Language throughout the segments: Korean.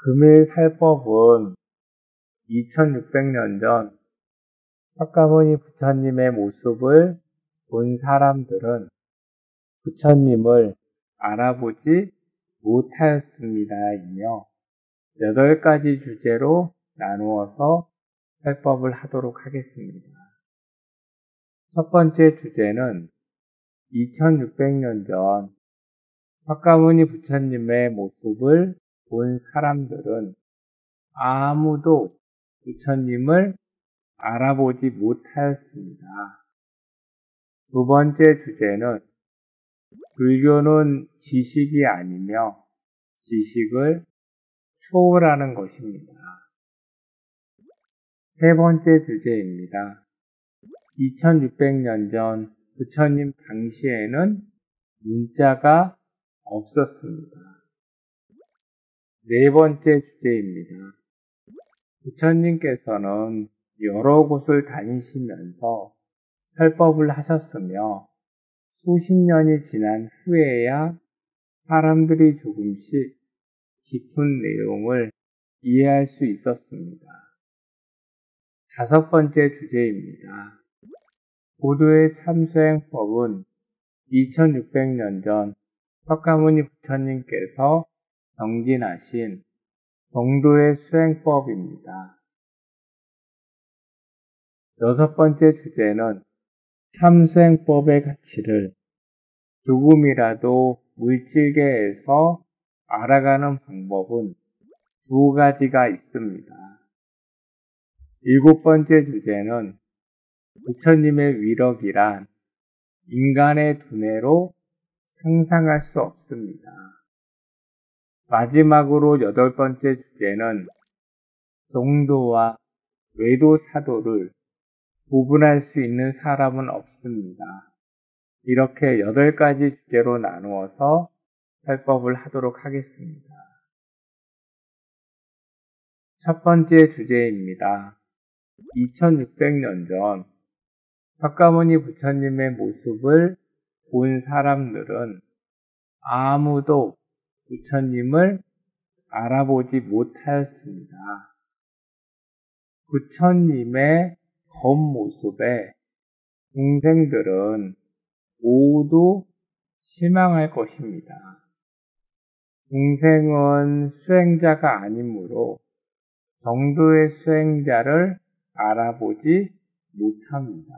금일살법은 2600년 전 석가모니 부처님의 모습을 본 사람들은 부처님을 알아보지 못하였습니다이며 8가지 주제로 나누어서 설법을 하도록 하겠습니다. 첫 번째 주제는 2600년 전 석가모니 부처님의 모습을 본 사람들은 아무도 부처님을 알아보지 못하였습니다. 두 번째 주제는 불교는 지식이 아니며 지식을 초월하는 것입니다. 세 번째 주제입니다. 2600년 전 부처님 당시에는 문자가 없었습니다. 네 번째 주제입니다. 부처님께서는 여러 곳을 다니시면서 설법을 하셨으며 수십 년이 지난 후에야 사람들이 조금씩 깊은 내용을 이해할 수 있었습니다. 다섯 번째 주제입니다. 고도의 참수행법은 2600년 전 석가모니 부처님께서 정진하신 정도의 수행법입니다. 여섯 번째 주제는 참수행법의 가치를 조금이라도 물질계에서 알아가는 방법은 두 가지가 있습니다. 일곱 번째 주제는 부처님의 위력이란 인간의 두뇌로 상상할 수 없습니다. 마지막으로 여덟 번째 주제는 정도와 외도 사도를 구분할 수 있는 사람은 없습니다. 이렇게 8가지 주제로 나누어서 설법을 하도록 하겠습니다. 첫 번째 주제입니다. 2600년 전 석가모니 부처님의 모습을 본 사람들은 아무도 부처님을 알아보지 못하였습니다. 부처님의 겉모습에 중생들은 모두 실망할 것입니다. 중생은 수행자가 아니므로 정도의 수행자를 알아보지 못합니다.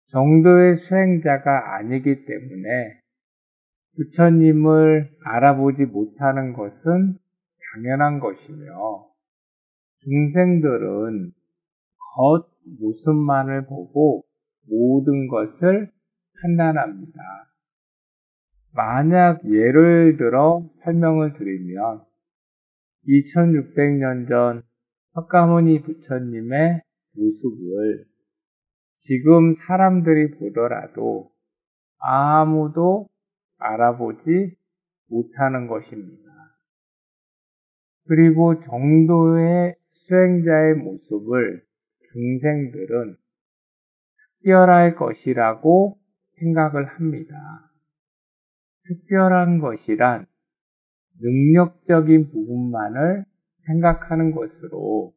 정도의 수행자가 아니기 때문에 부처님을 알아보지 못하는 것은 당연한 것이며 중생들은 겉 모습만을 보고 모든 것을 판단합니다. 만약 예를 들어 설명을 드리면 2600년 전 석가모니 부처님의 모습을 지금 사람들이 보더라도 아무도 알아보지 못하는 것입니다. 그리고 정도의 수행자의 모습을 중생들은 특별할 것이라고 생각을 합니다. 특별한 것이란 능력적인 부분만을 생각하는 것으로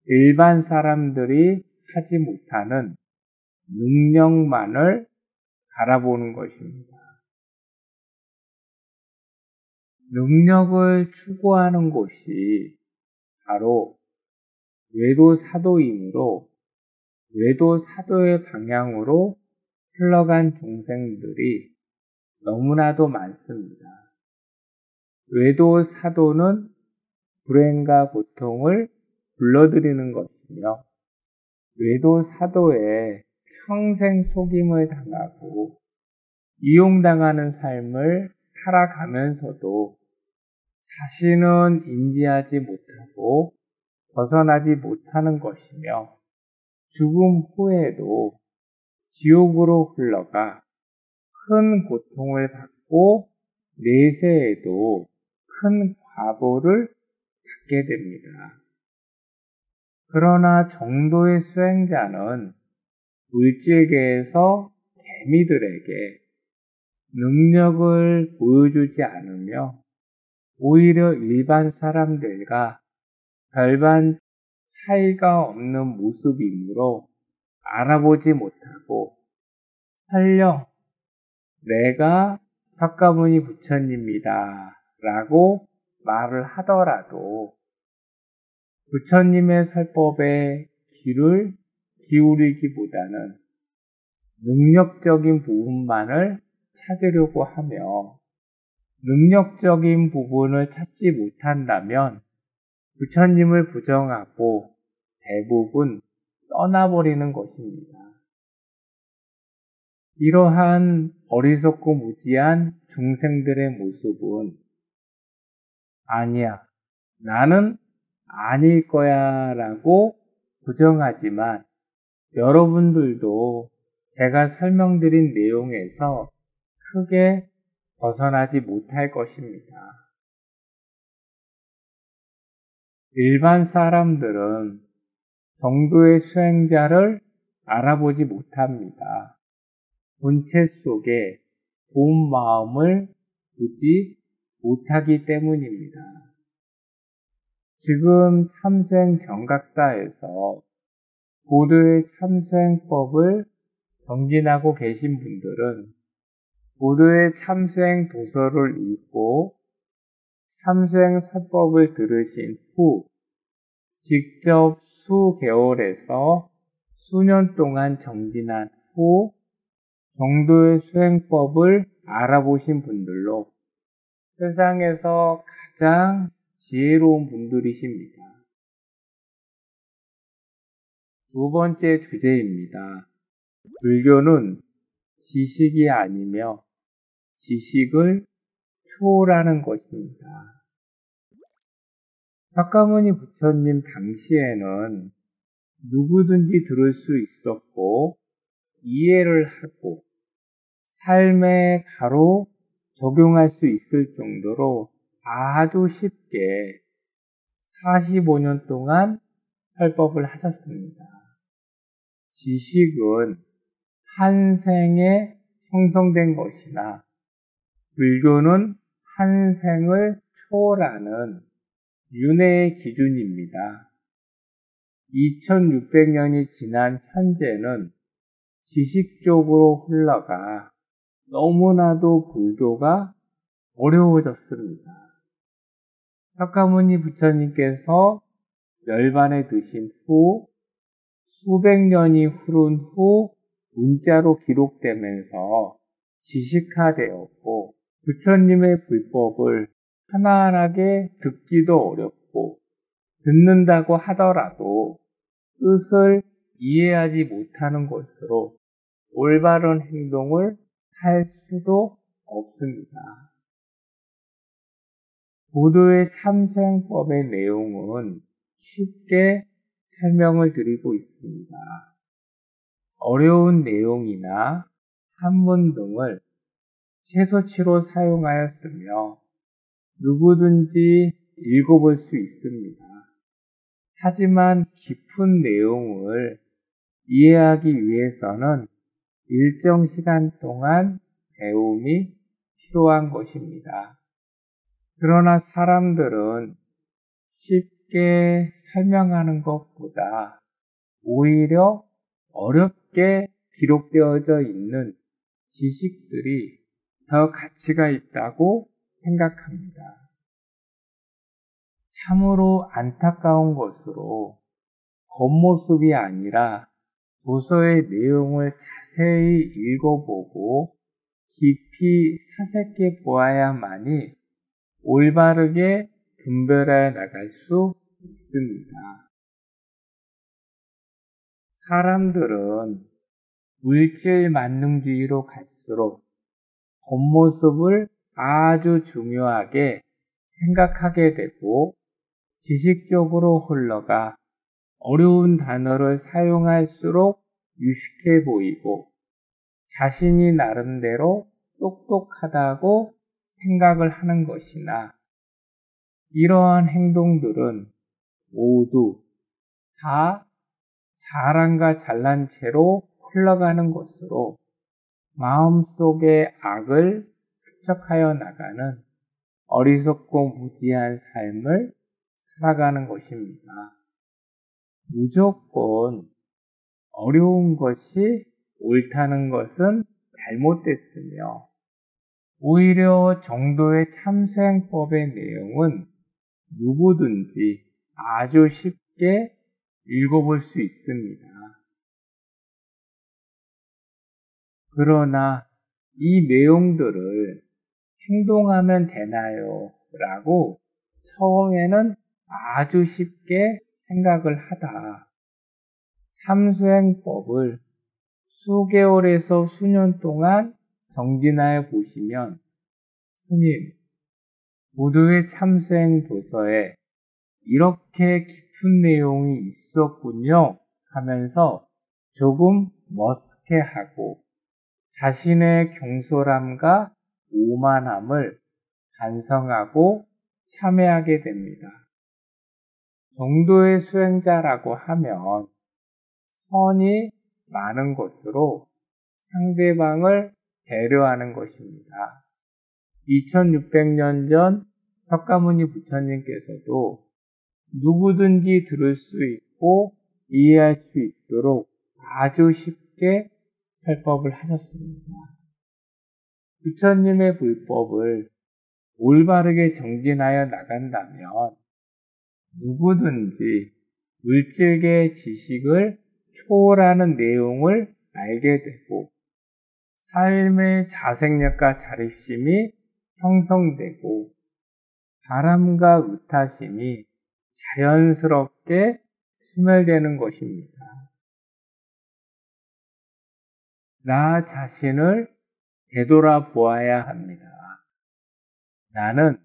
일반 사람들이 하지 못하는 능력만을 바라보는 것입니다. 능력을 추구하는 곳이 바로 외도사도이므로 외도사도의 방향으로 흘러간 중생들이 너무나도 많습니다. 외도사도는 불행과 고통을 불러들이는 것이며 외도사도에 평생 속임을 당하고 이용당하는 삶을 살아가면서도 자신은 인지하지 못하고 벗어나지 못하는 것이며 죽음 후에도 지옥으로 흘러가 큰 고통을 받고 내세에도 큰 과보를 받게 됩니다. 그러나 정도의 수행자는 물질계에서 개미들에게 능력을 보여주지 않으며 오히려 일반 사람들과 별반 차이가 없는 모습이므로 알아보지 못하고 설령 내가 석가모니 부처님이다 라고 말을 하더라도 부처님의 설법에 귀를 기울이기보다는 능력적인 부분만을 찾으려고 하며 능력적인 부분을 찾지 못한다면 부처님을 부정하고 대부분 떠나버리는 것입니다. 이러한 어리석고 무지한 중생들의 모습은 아니야, 나는 아닐 거야 라고 부정하지만 여러분들도 제가 설명드린 내용에서 크게 벗어나지 못할 것입니다. 일반 사람들은 정도의 수행자를 알아보지 못합니다. 본체 속에 본 마음을 보지 못하기 때문입니다. 지금 참수행 경각사에서 고도의 참수행법을 정진하고 계신 분들은 고도의 참수행 도서를 읽고 참수행 설법을 들으신 후 직접 수개월에서 수년 동안 정진한 후 정도의 수행법을 알아보신 분들로 세상에서 가장 지혜로운 분들이십니다. 두 번째 주제입니다. 불교는 지식이 아니며 지식을 초월하는 것입니다. 석가모니 부처님 당시에는 누구든지 들을 수 있었고 이해를 하고 삶에 바로 적용할 수 있을 정도로 아주 쉽게 45년 동안 설법을 하셨습니다. 지식은 한 생에 형성된 것이나 불교는 한 생을 초월하는 윤회의 기준입니다. 2600년이 지난 현재는 지식적으로 흘러가 너무나도 불교가 어려워졌습니다. 석가모니 부처님께서 멸반에 드신 후 수백 년이 흐른 후 문자로 기록되면서 지식화되었고 부처님의 불법을 편안하게 듣기도 어렵고 듣는다고 하더라도 뜻을 이해하지 못하는 것으로 올바른 행동을 할 수도 없습니다. 고도의 참수행법의 내용은 쉽게 설명을 드리고 있습니다. 어려운 내용이나 한문 등을 최소치로 사용하였으며 누구든지 읽어볼 수 있습니다. 하지만 깊은 내용을 이해하기 위해서는 일정 시간 동안 배움이 필요한 것입니다. 그러나 사람들은 쉽게 설명하는 것보다 오히려 어렵게 기록되어져 있는 지식들이 더 가치가 있다고 생각합니다. 참으로 안타까운 것으로 겉모습이 아니라 도서의 내용을 자세히 읽어보고 깊이 사색해 보아야만이 올바르게 분별해 나갈 수 있습니다. 사람들은 물질 만능주의로 갈수록 겉모습을 아주 중요하게 생각하게 되고 지식적으로 흘러가 어려운 단어를 사용할수록 유식해 보이고 자신이 나름대로 똑똑하다고 생각을 하는 것이나 이러한 행동들은 모두 다 자랑과 잘난 채로 흘러가는 것으로 마음속의 악을 축적하여 나가는 어리석고 무지한 삶을 살아가는 것입니다. 무조건 어려운 것이 옳다는 것은 잘못됐으며 오히려 정도의 참수행법의 내용은 누구든지 아주 쉽게 읽어볼 수 있습니다. 그러나 이 내용들을 행동하면 되나요? 라고 처음에는 아주 쉽게 생각을 하다. 참수행법을 수개월에서 수년 동안 정진하여 보시면 스님, 부도의 참수행 도서에 이렇게 깊은 내용이 있었군요 하면서 조금 머쓱해하고 자신의 경솔함과 오만함을 반성하고 참회하게 됩니다. 정도의 수행자라고 하면 선이 많은 것으로 상대방을 배려하는 것입니다. 2600년 전 석가모니 부처님께서도 누구든지 들을 수 있고 이해할 수 있도록 아주 쉽게 설법을 하셨습니다. 부처님의 불법을 올바르게 정진하여 나간다면 누구든지 물질계의 지식을 초월하는 내용을 알게 되고 삶의 자생력과 자립심이 형성되고 바람과 의타심이 자연스럽게 소멸되는 것입니다. 나 자신을 되돌아보아야 합니다. 나는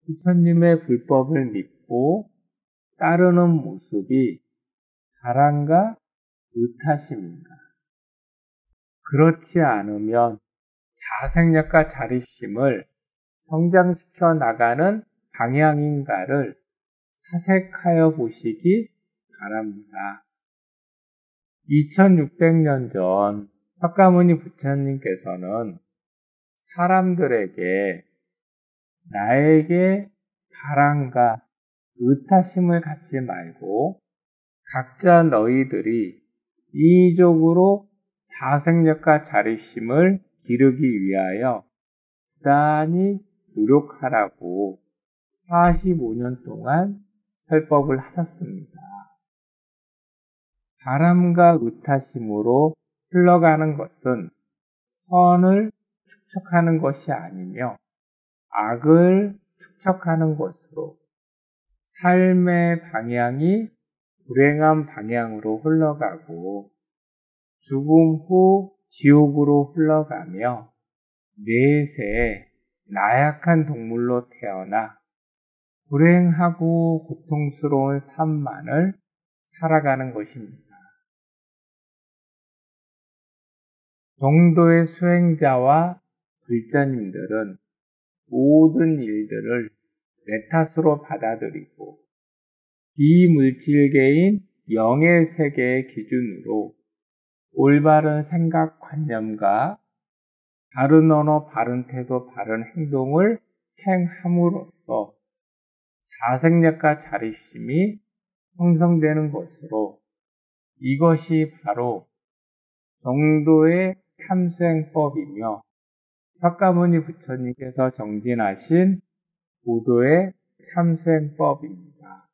부처님의 불법을 믿고 따르는 모습이 바람과 의타심인가? 그렇지 않으면 자생력과 자립심을 성장시켜 나가는 방향인가를 사색하여 보시기 바랍니다. 2600년 전 석가모니 부처님께서는 사람들에게 나에게 바람과 의타심을 갖지 말고 각자 너희들이 인위적으로 자생력과 자립심을 기르기 위하여 부단히 노력하라고 45년 동안 설법을 하셨습니다. 바람과 의타심으로 흘러가는 것은 선을 축적하는 것이 아니며 악을 축적하는 것으로 삶의 방향이 불행한 방향으로 흘러가고 죽음 후 지옥으로 흘러가며 내세 나약한 동물로 태어나 불행하고 고통스러운 삶만을 살아가는 것입니다. 정도의 수행자와 불자님들은 모든 일들을 내 탓으로 받아들이고 비물질계인 영의 세계의 기준으로 올바른 생각관념과 바른 언어, 바른 태도, 바른 행동을 행함으로써 자생력과 자립심이 형성되는 것으로 이것이 바로 정도의 참수행법이며 석가모니 부처님께서 정진하신 고도의 참수행법입니다.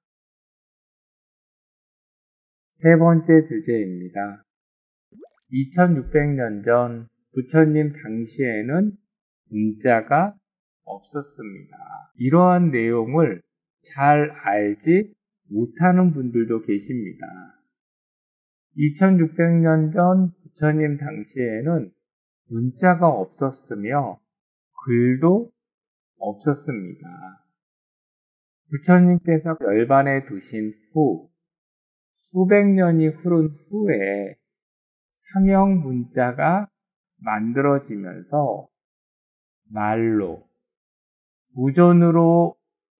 세 번째 주제입니다. 2600년 전 부처님 당시에는 문자가 없었습니다. 이러한 내용을 잘 알지 못하는 분들도 계십니다. 2600년 전 부처님 당시에는 문자가 없었으며 글도 없었습니다. 부처님께서 열반에 두신 후 수백 년이 흐른 후에 상형 문자가 만들어지면서 말로 구전으로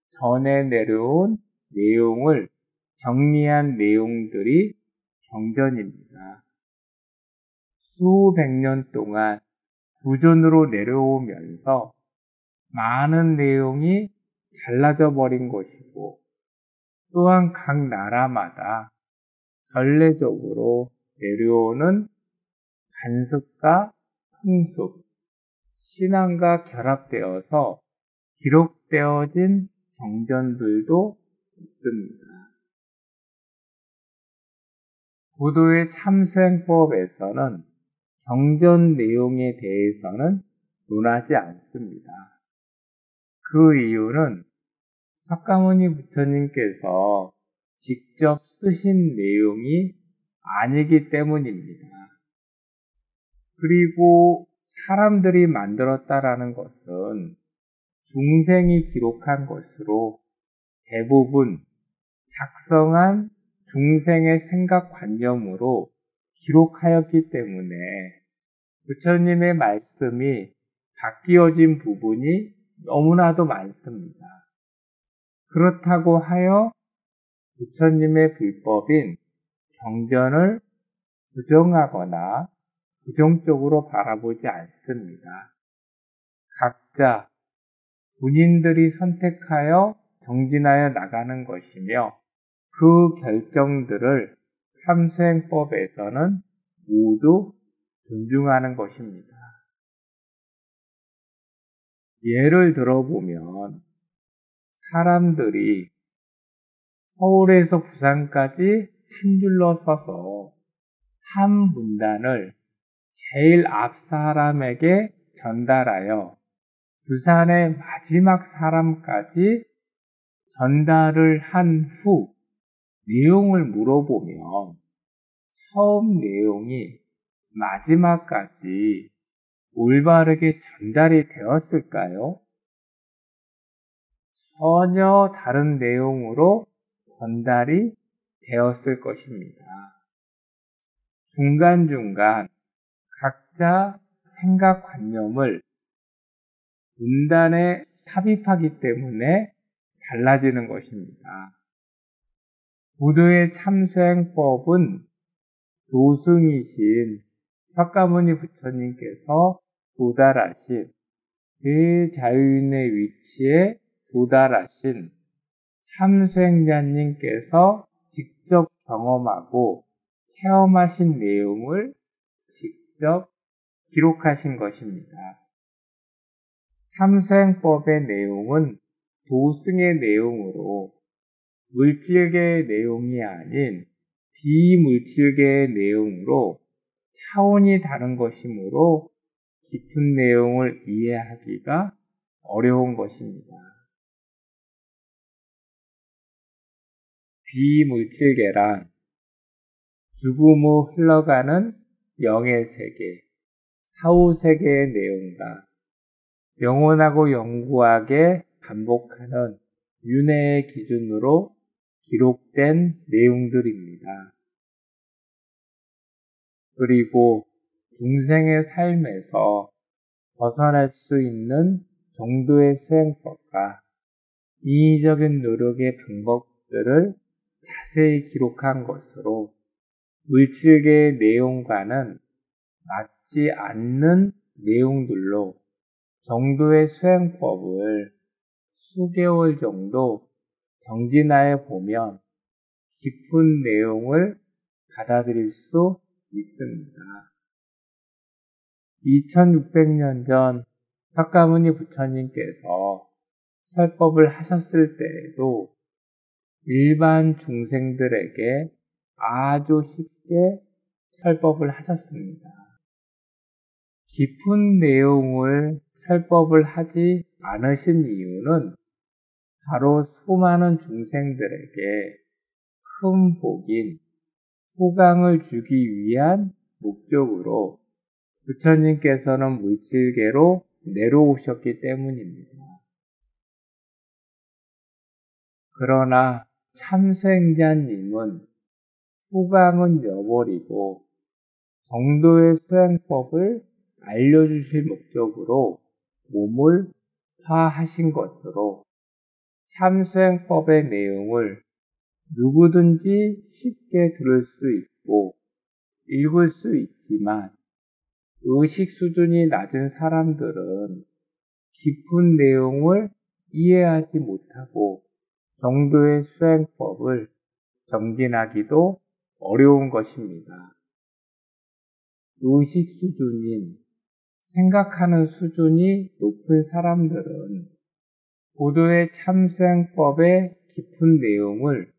전해 내려온 내용을 정리한 내용들이 경전입니다. 수백 년 동안 구전으로 내려오면서 많은 내용이 달라져 버린 것이고, 또한 각 나라마다 전례적으로 내려오는 관습과 풍습, 신앙과 결합되어서 기록되어진 경전들도 있습니다. 고도의 참수행법에서는 경전 내용에 대해서는 논하지 않습니다. 그 이유는 석가모니 부처님께서 직접 쓰신 내용이 아니기 때문입니다. 그리고 사람들이 만들었다라는 것은 중생이 기록한 것으로 대부분 작성한 중생의 생각관념으로 기록하였기 때문에 부처님의 말씀이 바뀌어진 부분이 너무나도 많습니다. 그렇다고 하여 부처님의 불법인 경전을 부정하거나 부정적으로 바라보지 않습니다. 각자 본인들이 선택하여 정진하여 나가는 것이며 그 결정들을 참수행법에서는 모두 존중하는 것입니다. 예를 들어보면 사람들이 서울에서 부산까지 한 줄로 서서 한 문단을 제일 앞 사람에게 전달하여 부산의 마지막 사람까지 전달을 한 후 내용을 물어보면 처음 내용이 마지막까지 올바르게 전달이 되었을까요? 전혀 다른 내용으로 전달이 되었을 것입니다. 중간중간 각자 생각관념을 문단에 삽입하기 때문에 달라지는 것입니다. 고도의 참수행법은 도승이신 석가모니 부처님께서 도달하신 대자유인의 위치에 도달하신 참수행자님께서 직접 경험하고 체험하신 내용을 직접 기록하신 것입니다. 참수행법의 내용은 도승의 내용으로 물질계의 내용이 아닌 비물질계의 내용으로 차원이 다른 것이므로 깊은 내용을 이해하기가 어려운 것입니다. 비물질계란 죽음 후 흘러가는 영의 세계, 사후세계의 내용과 영원하고 영구하게 반복하는 윤회의 기준으로 기록된 내용들입니다. 그리고 중생의 삶에서 벗어날 수 있는 정도의 수행법과 인위적인 노력의 방법들을 자세히 기록한 것으로 물질계의 내용과는 맞지 않는 내용들로 정도의 수행법을 수개월 정도 정진하여 보면 깊은 내용을 받아들일 수 있습니다. 2600년 전 석가모니 부처님께서 설법을 하셨을 때에도 일반 중생들에게 아주 쉽게 설법을 하셨습니다. 깊은 내용을 설법을 하지 않으신 이유는 바로 수많은 중생들에게 큰 복인 후강을 주기 위한 목적으로 부처님께서는 물질계로 내려오셨기 때문입니다. 그러나 참수행자님은 후강은 여버리고 정도의 수행법을 알려주실 목적으로 몸을 화하신 것으로 참수행법의 내용을 누구든지 쉽게 들을 수 있고 읽을 수 있지만 의식 수준이 낮은 사람들은 깊은 내용을 이해하지 못하고 정도의 수행법을 정진하기도 어려운 것입니다. 의식 수준인 생각하는 수준이 높은 사람들은 고도의 참수행법의 깊은 내용을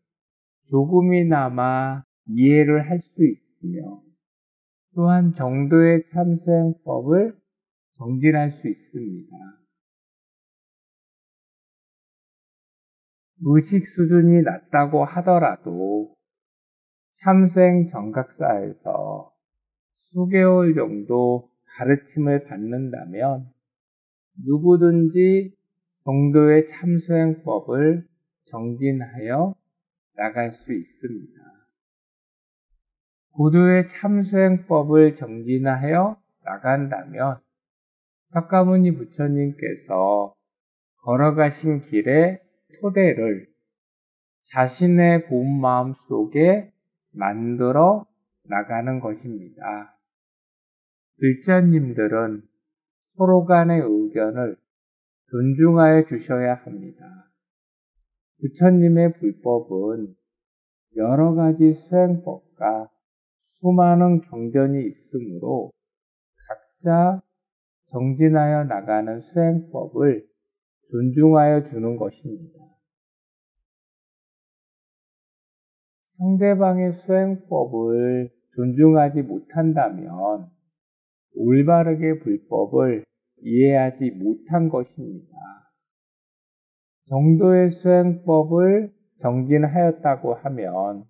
조금이나마 이해를 할 수 있으며 또한 정도의 참수행법을 정진할 수 있습니다. 의식 수준이 낮다고 하더라도 참수행 정각사에서 수개월 정도 가르침을 받는다면 누구든지 정도의 참수행법을 정진하여 나갈 수 있습니다. 고도의 참수행법을 정진하여 나간다면 석가모니 부처님께서 걸어가신 길의 토대를 자신의 본 마음 속에 만들어 나가는 것입니다. 불자님들은 서로 간의 의견을 존중하여 주셔야 합니다. 부처님의 불법은 여러 가지 수행법과 수많은 경전이 있으므로 각자 정진하여 나가는 수행법을 존중하여 주는 것입니다. 상대방의 수행법을 존중하지 못한다면 올바르게 불법을 이해하지 못한 것입니다. 정도의 수행법을 정진하였다고 하면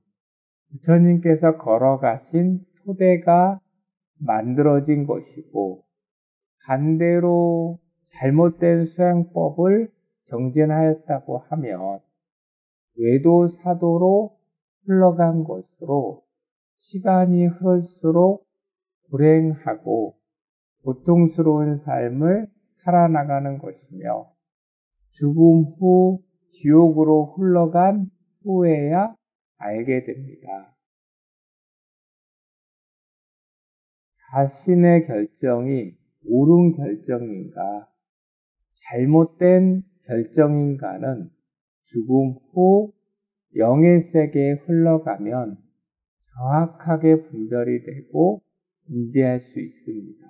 부처님께서 걸어가신 토대가 만들어진 것이고 반대로 잘못된 수행법을 정진하였다고 하면 외도 사도로 흘러간 것으로 시간이 흐를수록 불행하고 고통스러운 삶을 살아나가는 것이며 죽음 후 지옥으로 흘러간 후에야 알게 됩니다. 자신의 결정이 옳은 결정인가 잘못된 결정인가는 죽음 후 영의 세계에 흘러가면 정확하게 분별이 되고 인지할 수 있습니다.